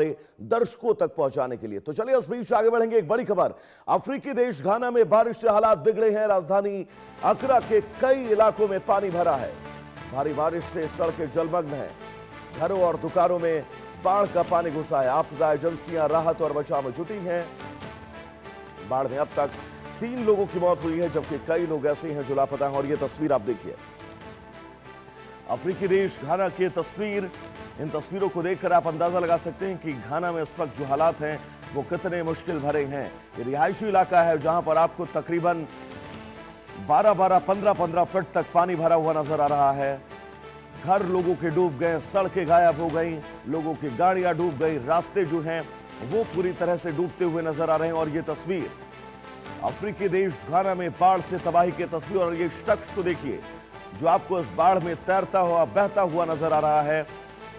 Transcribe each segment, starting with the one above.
दर्शकों तक पहुंचाने के लिए। तो चलिए उस बीच आगे बढ़ेंगे। एक बड़ी खबर, अफ्रीकी देश घाना में बारिश से हालात बिगड़े हैं। राजधानी अकरा के कई इलाकों में पानी भरा है। भारी बारिश से सड़कें जलमग्न हैं। घरों और दुकानों में बाढ़ का पानी घुसा है। आपदा एजेंसियां राहत और बचाव में जुटी हैं। बाढ़ में अब तक 3 लोगों की मौत हुई है, जबकि कई लोग ऐसे हैं जो लापता हैं। और ये तस्वीर आप देखिए, अफ्रीकी देश घाना की तस्वीर। इन तस्वीरों को देखकर आप अंदाजा लगा सकते हैं कि घाना में इस वक्त जो हालात हैं वो कितने मुश्किल भरे हैं। ये रिहायशी इलाका है जहां पर आपको तकरीबन 12-12, 15-15 फीट तक पानी भरा हुआ नजर आ रहा है। घर लोगों के डूब गए, सड़कें गायब हो गई, लोगों की गाड़ियां डूब गई, रास्ते जो हैं वो पूरी तरह से डूबते हुए नजर आ रहे हैं। और ये तस्वीर अफ्रीकी देश घाना में बाढ़ से तबाही की तस्वीर। और ये शख्स को देखिए जो आपको इस बाढ़ में तैरता हुआ, बहता हुआ नजर आ रहा है।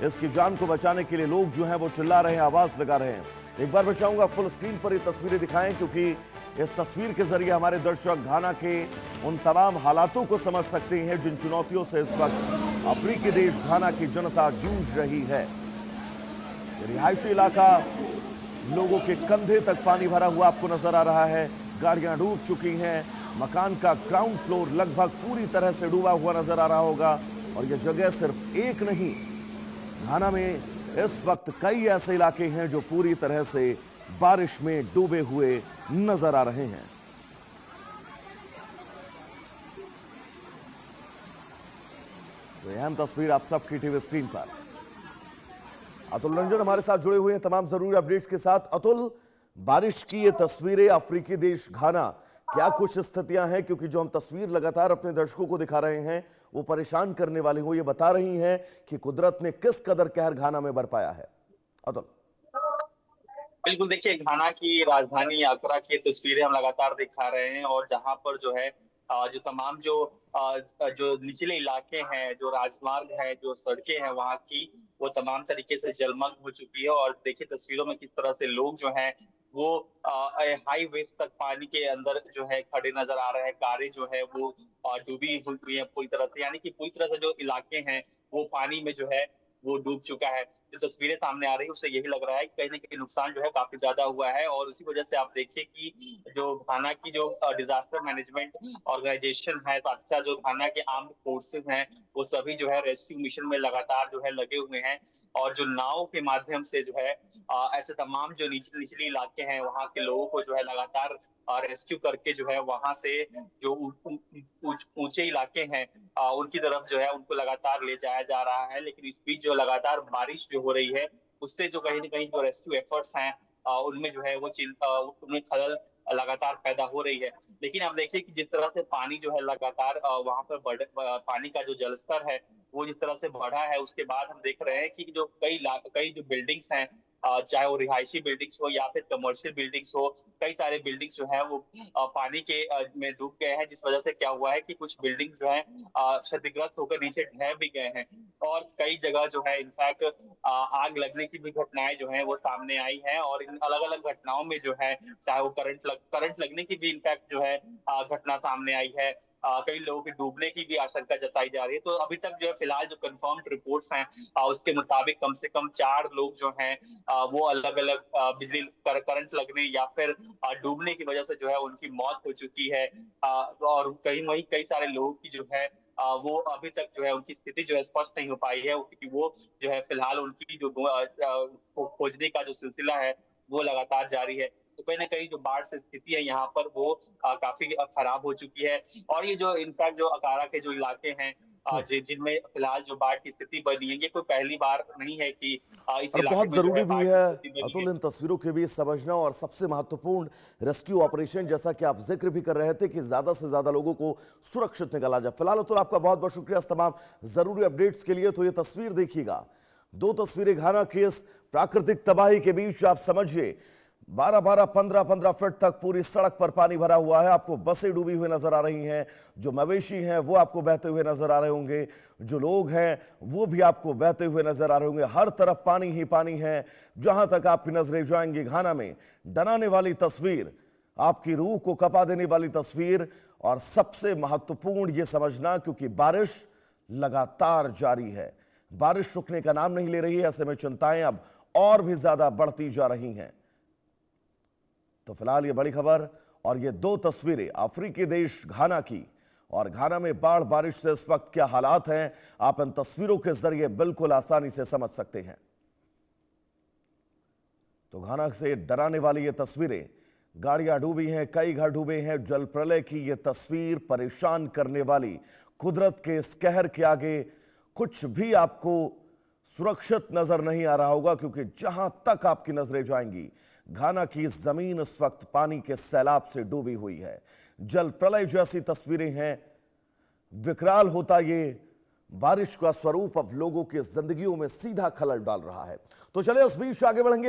इसकी जान को बचाने के लिए लोग जो हैं वो चिल्ला रहे हैं, आवाज लगा रहे हैं। एक बार मैं चाहूंगा फुल स्क्रीन पर ये तस्वीरें दिखाएं, क्योंकि इस तस्वीर के जरिए हमारे दर्शक घाना के उन तमाम हालातों को समझ सकते हैं जिन चुनौतियों से इस वक्त अफ्रीकी देश घाना की जनता जूझ रही है। रिहायशी इलाका, लोगों के कंधे तक पानी भरा हुआ आपको नजर आ रहा है। गाड़ियां डूब चुकी हैं। मकान का ग्राउंड फ्लोर लगभग पूरी तरह से डूबा हुआ नजर आ रहा होगा। और यह जगह सिर्फ एक नहीं, घाना में इस वक्त कई ऐसे इलाके हैं जो पूरी तरह से बारिश में डूबे हुए नजर आ रहे हैं। तो अहम तस्वीर आप सबकी टीवी स्क्रीन पर। अतुल रंजन हमारे साथ जुड़े हुए हैं तमाम जरूरी अपडेट्स के साथ। अतुल, बारिश की ये तस्वीरें अफ्रीकी देश घाना, क्या कुछ स्थितियां हैं? क्योंकि जो हम तस्वीर लगातार अपने दर्शकों को दिखा रहे हैं वो परेशान करने वाली हो, ये बता रही हैं कि कुदरत ने किस कदर कहर घाना में बरपाया है। अतुल। बिल्कुल, देखिए घाना की राजधानी अकरा की तस्वीरें हम लगातार दिखा रहे हैं और जहां पर जो है जो तमाम जो निचले इलाके हैं, जो राजमार्ग है, जो सड़कें हैं वहां की, वो तमाम तरीके से जलमग्न हो चुकी है। और देखिए तस्वीरों में किस तरह से लोग जो हैं वो हाई वेस्ट तक पानी के अंदर जो है खड़े नजर आ रहे हैं। कारें जो है वो डूबी हुई है पूरी तरह से, यानी कि पूरी तरह से जो इलाके हैं वो पानी में जो है वो डूब चुका है। जो तस्वीरें सामने आ रही है उससे यही लग रहा है कि कहीं ना कहीं नुकसान जो है काफी ज्यादा हुआ है। और उसी वजह से आप देखिए कि जो घाना की जो डिजास्टर मैनेजमेंट ऑर्गेनाइजेशन है, साथ ही साथ जो घाना के आर्म्ड फोर्सेस हैं, वो सभी जो है रेस्क्यू मिशन में लगातार जो है लगे हुए हैं। और जो नाव के माध्यम से जो है ऐसे तमाम जो निचले इलाके हैं वहाँ के लोगों को जो है लगातार रेस्क्यू करके जो है वहां से जो ऊंचे इलाके हैं उनकी तरफ जो है उनको लगातार ले जाया जा रहा है। लेकिन इस बीच जो लगातार बारिश जो हो रही है उससे जो कहीं ना कहीं जो रेस्क्यू एफर्ट्स हैं उनमें जो है वो उनमें खलल लगातार पैदा हो रही है। लेकिन आप देखिए कि जिस तरह से पानी जो है लगातार वहां पर पानी का जो जलस्तर है वो जिस तरह से बढ़ा है, उसके बाद हम देख रहे हैं कि जो कई जो बिल्डिंग्स हैं, चाहे वो रिहायशी बिल्डिंग्स हो या फिर कमर्शियल बिल्डिंग्स हो, कई सारे बिल्डिंग्स जो है वो पानी के में डूब गए हैं। जिस वजह से क्या हुआ है कि कुछ बिल्डिंग जो है क्षतिग्रस्त होकर नीचे ढह भी गए हैं। और कई जगह जो है इनफैक्ट आग लगने की भी घटनाएं जो है वो सामने आई हैं। और इन अलग अलग घटनाओं में जो है चाहे वो करंट लगने की भी इनफैक्ट जो है घटना सामने आई है। कई लोगों के डूबने की भी आशंका जताई जा रही है। तो अभी तक जो है फिलहाल जो कंफर्म्ड रिपोर्ट्स हैं उसके मुताबिक कम से कम 4 लोग जो हैं वो अलग अलग बिजली करंट लगने या फिर डूबने की वजह से जो है उनकी मौत हो चुकी है। और कहीं वहीं कई सारे लोगों की जो है वो अभी तक जो है उनकी स्थिति जो है स्पष्ट नहीं हो पाई है, क्योंकि वो जो है फिलहाल उनकी जो खोजने का जो सिलसिला है वो लगातार जारी है। तो कहीं ना कहीं जो बाढ़ से स्थिति है यहाँ पर वो काफी खराब हो चुकी है। और ये जो इनफैक्ट जो अकारा के जो इलाके हैं जिनमें फिलहाल जो बाढ़ की स्थिति बनी है, ये कोई पहली बार नहीं है कि इस और इलाके बहुत में जो जरूरी है भी बाढ़ की है स्थिति बनी है। अतुल इन तस्वीरों के बीच समझना, और सबसे महत्वपूर्ण रेस्क्यू ऑपरेशन जैसा कि आप जिक्र भी कर रहे थे कि ज्यादा से ज्यादा लोगों को सुरक्षित निकाला जाए। फिलहाल अतुल आपका बहुत बहुत शुक्रिया इस तमाम जरूरी अपडेट्स के लिए। तो ये तस्वीर देखिएगा, 2 तस्वीरें घाना की इस प्राकृतिक तबाही के बीच। आप समझिए 12-12, 15-15 फीट तक पूरी सड़क पर पानी भरा हुआ है। आपको बसें डूबी हुई नजर आ रही हैं, जो मवेशी हैं वो आपको बहते हुए नजर आ रहे होंगे, जो लोग हैं वो भी आपको बहते हुए नजर आ रहे होंगे। हर तरफ पानी ही पानी है। जहां तक आपकी नजरें जाएंगी घाना में डराने वाली तस्वीर, आपकी रूह को कपा देने वाली तस्वीर। और सबसे महत्वपूर्ण ये समझना, क्योंकि बारिश लगातार जारी है, बारिश रुकने का नाम नहीं ले रही है। ऐसे में चिंताएं अब और भी ज्यादा बढ़ती जा रही हैं। तो फिलहाल ये बड़ी खबर और ये दो तस्वीरें अफ्रीकी देश घाना की, और घाना में बाढ़ बारिश से इस वक्त क्या हालात हैं, आप इन तस्वीरों के जरिए बिल्कुल आसानी से समझ सकते हैं। तो घाना से डराने वाली ये तस्वीरें, गाड़ियां डूबी हैं, कई घर डूबे हैं। जल प्रलय की ये तस्वीर परेशान करने वाली, कुदरत के इस कहर के आगे कुछ भी आपको सुरक्षित नजर नहीं आ रहा होगा, क्योंकि जहां तक आपकी नजरें जाएंगी घाना की जमीन इस वक्त पानी के सैलाब से डूबी हुई है। जल प्रलय जैसी तस्वीरें हैं। विकराल होता ये बारिश का स्वरूप अब लोगों की जिंदगियों में सीधा खलल डाल रहा है। तो चले उस बीच आगे बढ़ेंगे।